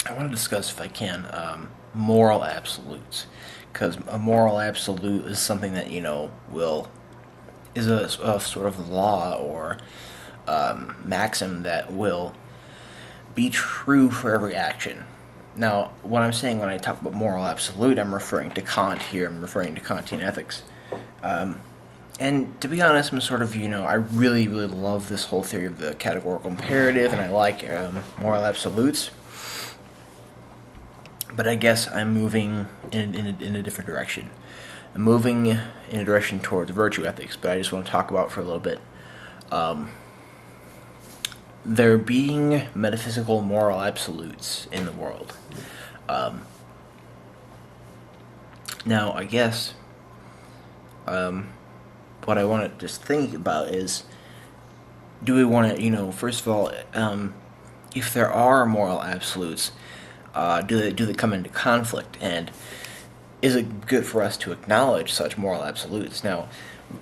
I want to discuss, if I can, moral absolutes, because a moral absolute is something that will is a sort of law or maxim that will be true for every action. Now, what I'm saying when I talk about moral absolute, I'm referring to Kant here. I'm referring to Kantian ethics. And to be honest, I'm sort of, I really, really love this whole theory of the categorical imperative, and I like moral absolutes. But I guess I'm moving in a different direction. I'm moving in a direction towards virtue ethics, but I just want to talk about for a little bit. There being metaphysical moral absolutes in the world. Now, I guess what I want to just think about is, do we want to, first of all, if there are moral absolutes, do they come into conflict, and is it good for us to acknowledge such moral absolutes? Now,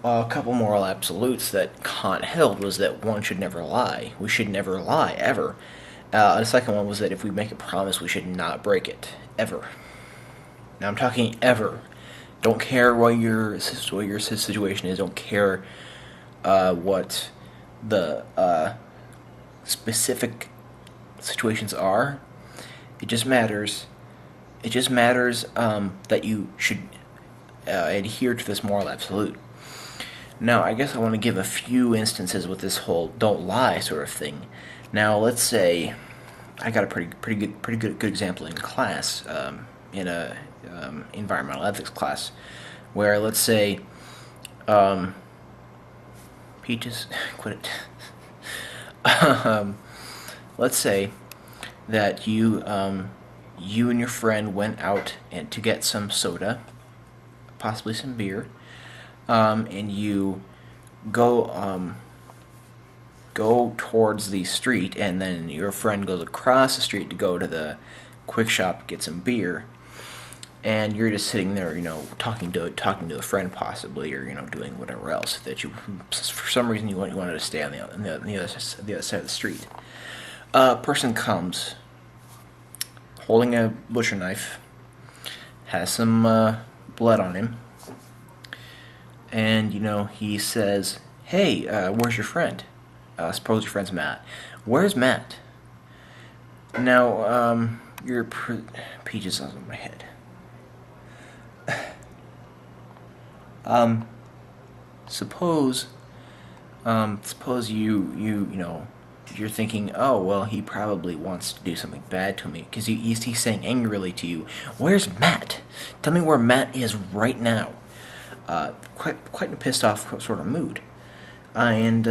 a couple moral absolutes that Kant held was that one should never lie. We should never lie, ever. The second one was that if we make a promise, we should not break it, ever. Now, I'm talking ever. Don't care what your situation is. Don't care what the specific situations are. It just matters. It just matters that you should adhere to this moral absolute. Now, I guess I want to give a few instances with this whole "don't lie" sort of thing. Now, let's say I got a pretty good example in class, in a environmental ethics class, where let's say Peaches, quit it. Let's say that you and your friend went out and to get some soda, possibly some beer, and you go towards the street, and then your friend goes across the street to go to the quick shop, get some beer, and you're just sitting there, talking to a friend possibly, or doing whatever else that you, for some reason, you wanted to stay on the other side of the street. A person comes, holding a butcher knife, has some blood on him, and he says, "Hey, where's your friend? Suppose your friend's Matt. Where's Matt?" Now, Peaches on my head. Suppose you're thinking, oh well, he probably wants to do something bad to me because he's saying angrily to you, "Where's Matt? Tell me where Matt is right now." Quite a pissed off sort of mood, and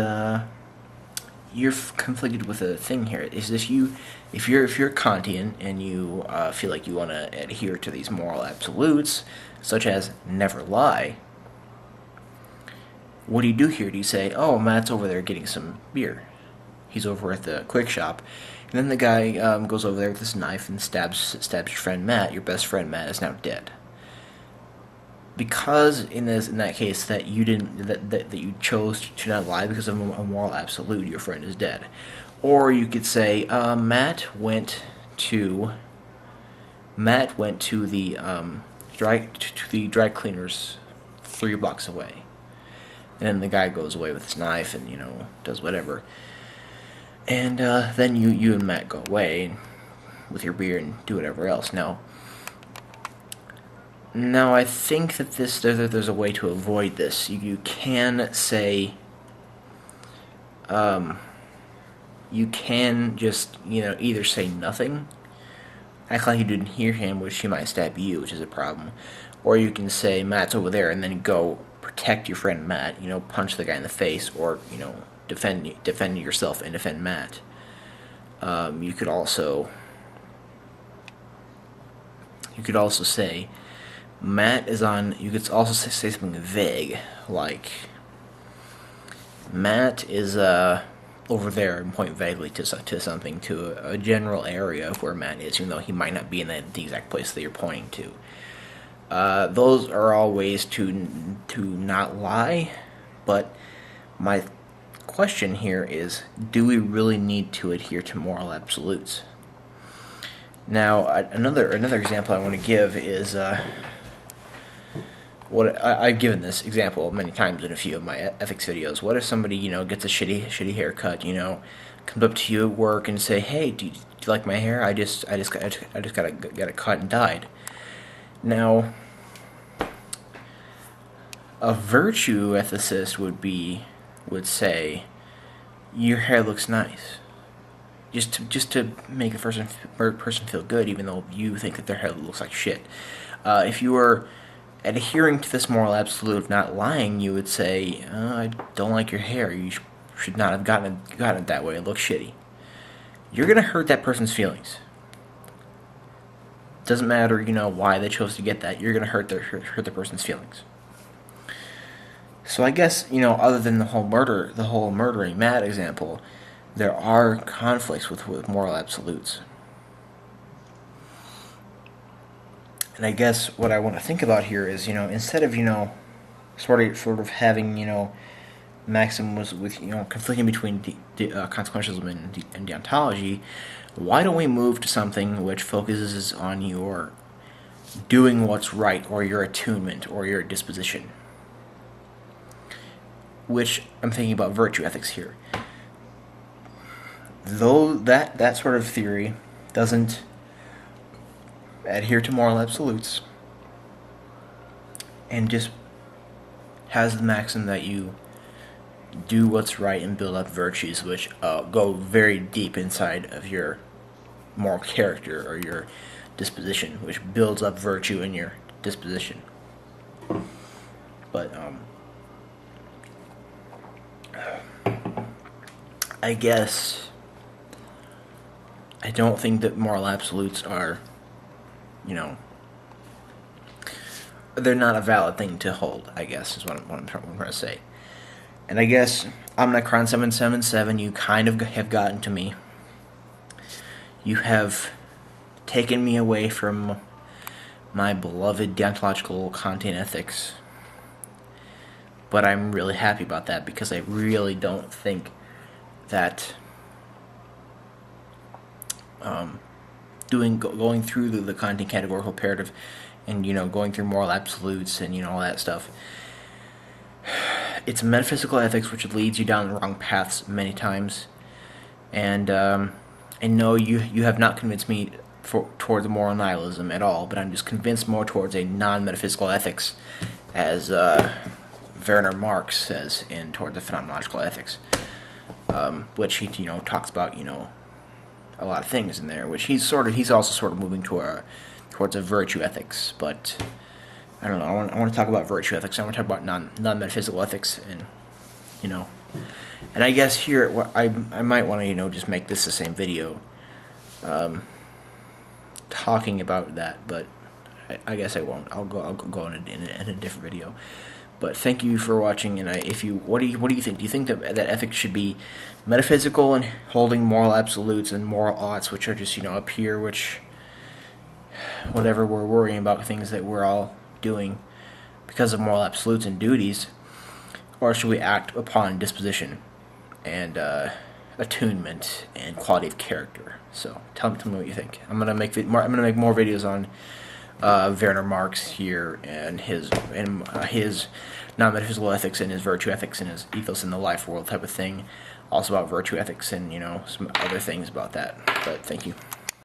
you're conflicted with a thing here. Is if you're Kantian and you feel like you want to adhere to these moral absolutes, such as never lie, what do you do here? Do you say, "Oh, Matt's over there getting some beer. He's over at the quick shop," and then the guy goes over there with his knife and stabs your friend Matt. Your best friend Matt is now dead. Because in that case that you didn't that you chose to not lie because of a moral absolute, your friend is dead. Or you could say Matt went to the dry cleaners 3 blocks away, and then the guy goes away with his knife and does whatever, and then you and Matt go away with your beer and do whatever else. Now, I think that there's a way to avoid this. You can say, you can just, either say nothing, act like you didn't hear him, which he might stab you, which is a problem, or you can say, "Matt's over there," and then go protect your friend Matt, punch the guy in the face, or, defend yourself and defend Matt. You could also say, Matt is on. You could also say something vague, like Matt is over there, and point vaguely to something, to a general area of where Matt is, even though he might not be in the exact place that you're pointing to. Those are all ways to not lie, but my question here is, do we really need to adhere to moral absolutes? Now, another example I want to give is I've given this example many times in a few of my ethics videos. What if somebody, gets a shitty haircut, comes up to you at work and say, "Hey, do you like my hair? I just got it cut and dyed." Now, a virtue ethicist would say, "Your hair looks nice." Just to make a person feel good, even though you think that their hair looks like shit. If you were adhering to this moral absolute of not lying, you would say, "I don't like your hair. You should not have gotten it that way. It looks shitty." You're gonna hurt that person's feelings. Doesn't matter, why they chose to get that. You're gonna hurt the person's feelings. So I guess, other than the whole murdering Matt example, there are conflicts with moral absolutes. And I guess what I want to think about here is, instead of, sort of having, maxims with, conflicting between consequentialism and deontology, why don't we move to something which focuses on your doing what's right, or your attunement, or your disposition? Which I'm thinking about virtue ethics here. Though that sort of theory doesn't adhere to moral absolutes and just has the maxim that you do what's right and build up virtues which go very deep inside of your moral character or your disposition, which builds up virtue in your disposition. But I guess I don't think that moral absolutes are, they're not a valid thing to hold, I guess, is what I'm trying to say. And I guess Omnicron777, you kind of have gotten to me. You have taken me away from my beloved deontological Kantian ethics. But I'm really happy about that, because I really don't think that going through the Kantian categorical imperative and going through moral absolutes and all that stuff, it's metaphysical ethics which leads you down the wrong paths many times. And I know you have not convinced me towards moral nihilism at all, but I'm just convinced more towards a non-metaphysical ethics, as Werner Marx says in Towards the Phenomenological Ethics, which he talks about a lot of things in there, which he's also sort of moving towards a virtue ethics. But I don't know. I want to talk about virtue ethics. I want to talk about non-metaphysical ethics, and and I guess here I might want to just make this the same video, talking about that, but I guess I won't. I'll go in a different video. But thank you for watching. And what do you think? Do you think that ethics should be metaphysical and holding moral absolutes and moral oughts, which are just up here, which whatever we're worrying about, things that we're all doing because of moral absolutes and duties, or should we act upon disposition and attunement and quality of character? So tell me what you think. I'm gonna make more videos on Werner Marx here and his non-metaphysical ethics and his virtue ethics and his ethos in the life world type of thing. Also about virtue ethics and some other things about that. But thank you.